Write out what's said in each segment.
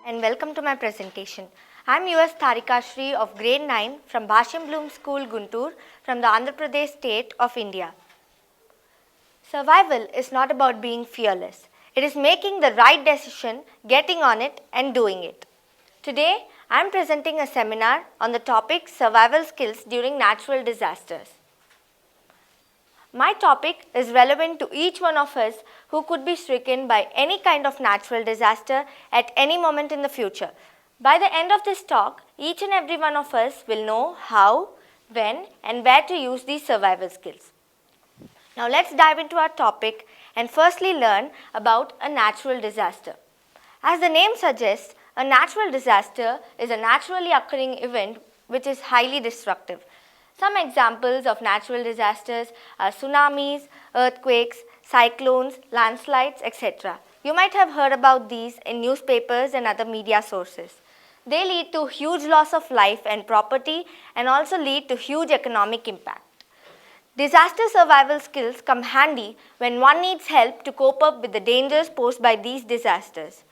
and welcome to my presentation. I am US Tharika Shri of grade 9 from Bhashyam School, Guntur from the Andhra Pradesh state of India. Survival is not about being fearless. It is making the right decision, getting on it and doing it. Today, I am presenting a seminar on the topic survival skills during natural disasters. My topic is relevant to each one of us who could be stricken by any kind of natural disaster at any moment in the future. By the end of this talk, each and every one of us will know how, when and where to use these survival skills. Now let's dive into our topic and firstly learn about a natural disaster. As the name suggests, a natural disaster is a naturally occurring event which is highly destructive. Some examples of natural disasters are tsunamis, earthquakes, cyclones, landslides, etc. You might have heard about these in newspapers and other media sources. They lead to huge loss of life and property and also lead to huge economic impact. Disaster survival skills come handy when one needs help to cope up with the dangers posed by these disasters.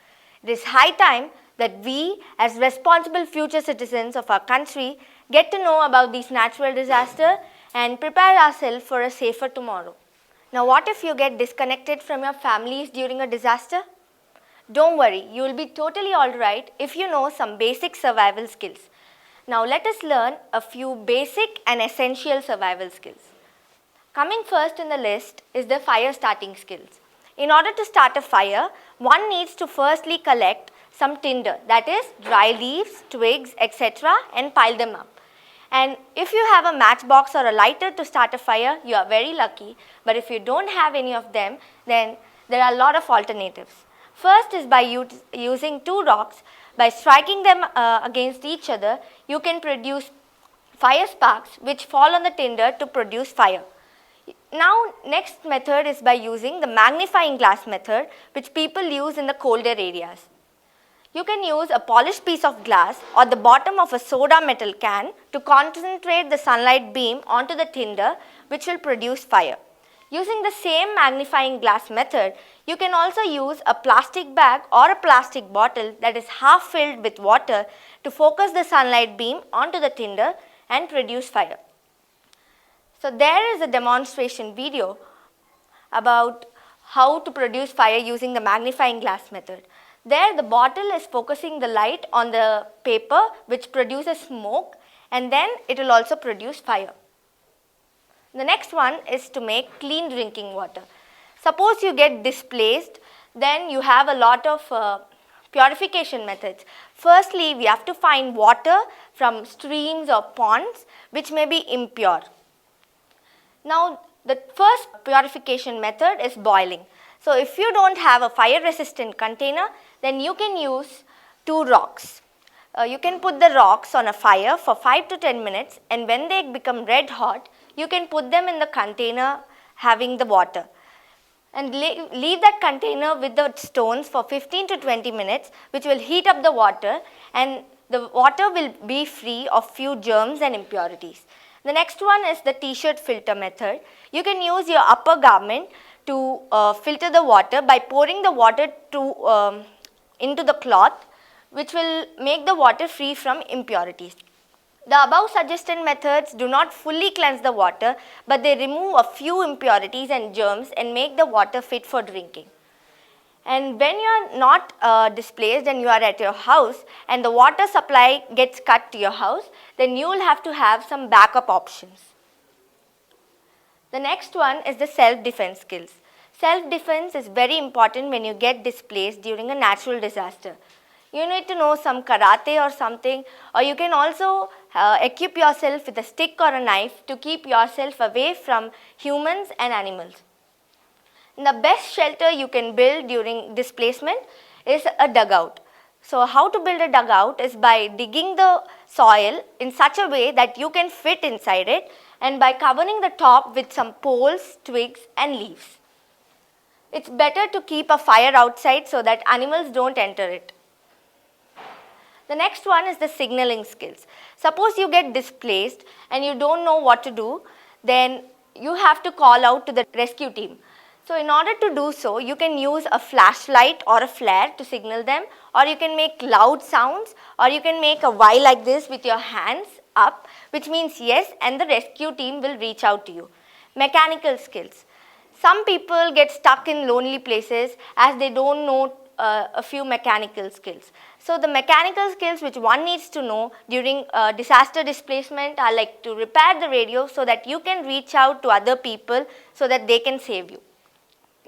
It is high time that we, as responsible future citizens of our country, get to know about these natural disasters and prepare ourselves for a safer tomorrow. Now, what if you get disconnected from your families during a disaster? Don't worry, you will be totally alright if you know some basic survival skills. Now, let us learn a few basic and essential survival skills. Coming first in the list is the fire starting skills. In order to start a fire, one needs to firstly collect some tinder, that is dry leaves, twigs, etc. and pile them up. And if you have a matchbox or a lighter to start a fire, you are very lucky. But if you don't have any of them, then there are a lot of alternatives. First is by using two rocks. By striking them against each other, you can produce fire sparks which fall on the tinder to produce fire. Now, next method is by using the magnifying glass method, which people use in the colder areas. You can use a polished piece of glass or the bottom of a soda metal can to concentrate the sunlight beam onto the tinder, which will produce fire. Using the same magnifying glass method, you can also use a plastic bag or a plastic bottle that is half filled with water to focus the sunlight beam onto the tinder and produce fire. So there is a demonstration video about how to produce fire using the magnifying glass method. There the bottle is focusing the light on the paper which produces smoke and then it will also produce fire. The next one is to make clean drinking water. Suppose you get displaced, then you have a lot of purification methods. Firstly, we have to find water from streams or ponds which may be impure. Now, the first purification method is boiling. So, if you don't have a fire resistant container, then you can use two rocks. You can put the rocks on a fire for 5 to 10 minutes and when they become red hot, you can put them in the container having the water. And leave that container with the stones for 15 to 20 minutes which will heat up the water and the water will be free of few germs and impurities. The next one is the t-shirt filter method. You can use your upper garment to filter the water by pouring the water into the cloth which will make the water free from impurities. The above suggested methods do not fully cleanse the water but they remove a few impurities and germs and make the water fit for drinking. And when you are not displaced and you are at your house and the water supply gets cut to your house, then you will have to have some backup options. The next one is the self-defense skills. Self-defense is very important when you get displaced during a natural disaster. You need to know some karate or something, or you can also equip yourself with a stick or a knife to keep yourself away from humans and animals. The best shelter you can build during displacement is a dugout. So how to build a dugout is by digging the soil in such a way that you can fit inside it and by covering the top with some poles, twigs and leaves. It's better to keep a fire outside so that animals don't enter it. The next one is the signaling skills. Suppose you get displaced and you don't know what to do, then you have to call out to the rescue team. So in order to do so, you can use a flashlight or a flare to signal them, or you can make loud sounds, or you can make a Y like this with your hands up, which means yes, and the rescue team will reach out to you. Mechanical skills. Some people get stuck in lonely places as they don't know a few mechanical skills. So the mechanical skills which one needs to know during disaster displacement are like to repair the radio so that you can reach out to other people so that they can save you.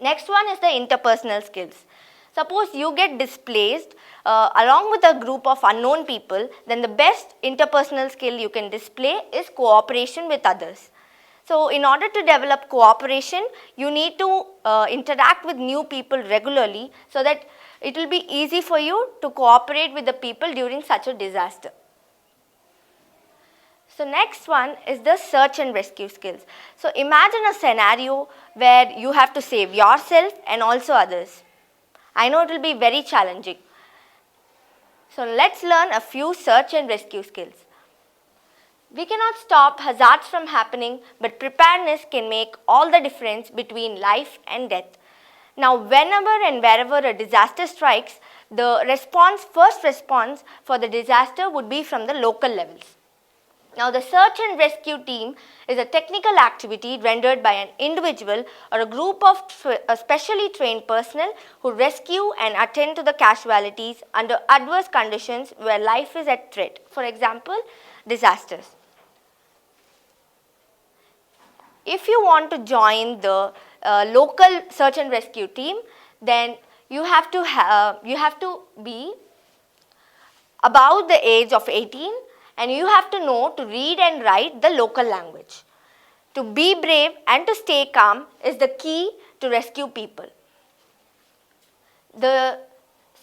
Next one is the interpersonal skills. Suppose you get displaced along with a group of unknown people, then the best interpersonal skill you can display is cooperation with others. So in order to develop cooperation, you need to interact with new people regularly so that it will be easy for you to cooperate with the people during such a disaster. So next one is the search and rescue skills. So imagine a scenario where you have to save yourself and also others. I know it will be very challenging. So let's learn a few search and rescue skills. We cannot stop hazards from happening, but preparedness can make all the difference between life and death. Now, whenever and wherever a disaster strikes, the first response for the disaster would be from the local levels. Now, the search and rescue team is a technical activity rendered by an individual or a group of specially trained personnel who rescue and attend to the casualties under adverse conditions where life is at threat. For example, disasters. If you want to join the local search and rescue team, then you have to be above the age of 18. And you have to know to read and write the local language. To be brave and to stay calm is the key to rescue people. The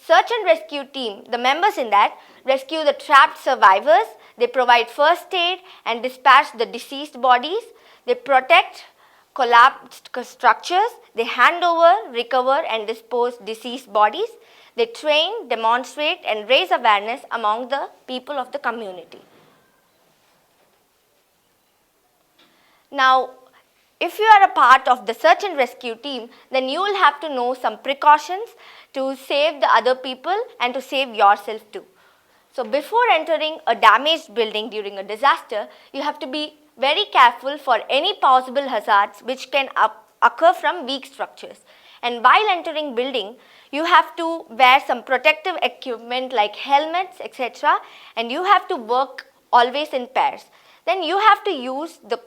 search and rescue team, the members in that, rescue the trapped survivors, they provide first aid and dispatch the deceased bodies, they protect collapsed structures, they hand over, recover and dispose deceased bodies. They train, demonstrate and raise awareness among the people of the community. Now, if you are a part of the search and rescue team, then you will have to know some precautions to save the other people and to save yourself too. So, before entering a damaged building during a disaster, you have to be very careful for any possible hazards which can occur from weak structures. And while entering building, you have to wear some protective equipment like helmets, etc. And you have to work always in pairs. Then you have to use the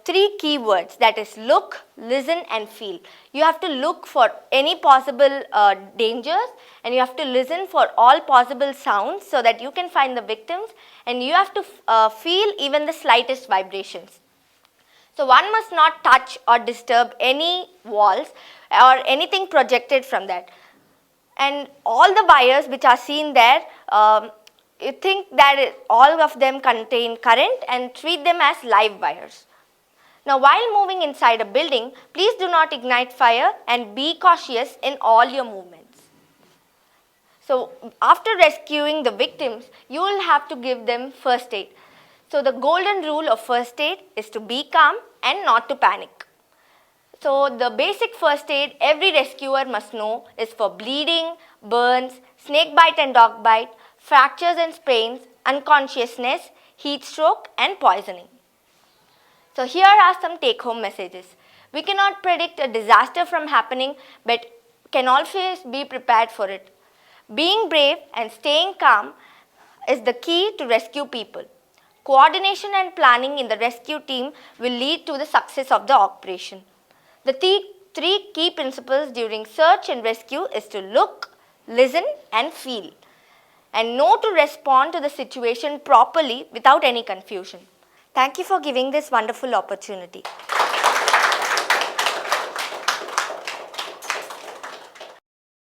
3 keywords, that is look, listen and feel. You have to look for any possible dangers and you have to listen for all possible sounds so that you can find the victims, and you have to feel even the slightest vibrations. So one must not touch or disturb any walls or anything projected from that. And all the wires which are seen there, you think that all of them contain current and treat them as live wires. Now while moving inside a building, please do not ignite fire and be cautious in all your movements. So after rescuing the victims, you will have to give them first aid. So the golden rule of first aid is to be calm and not to panic. So the basic first aid every rescuer must know is for bleeding, burns, snake bite and dog bite, fractures and sprains, unconsciousness, heat stroke and poisoning. So here are some take-home messages. We cannot predict a disaster from happening, but can always be prepared for it. Being brave and staying calm is the key to rescue people. Coordination and planning in the rescue team will lead to the success of the operation. The 3 key principles during search and rescue is to look, listen and feel, and know to respond to the situation properly without any confusion. Thank you for giving this wonderful opportunity.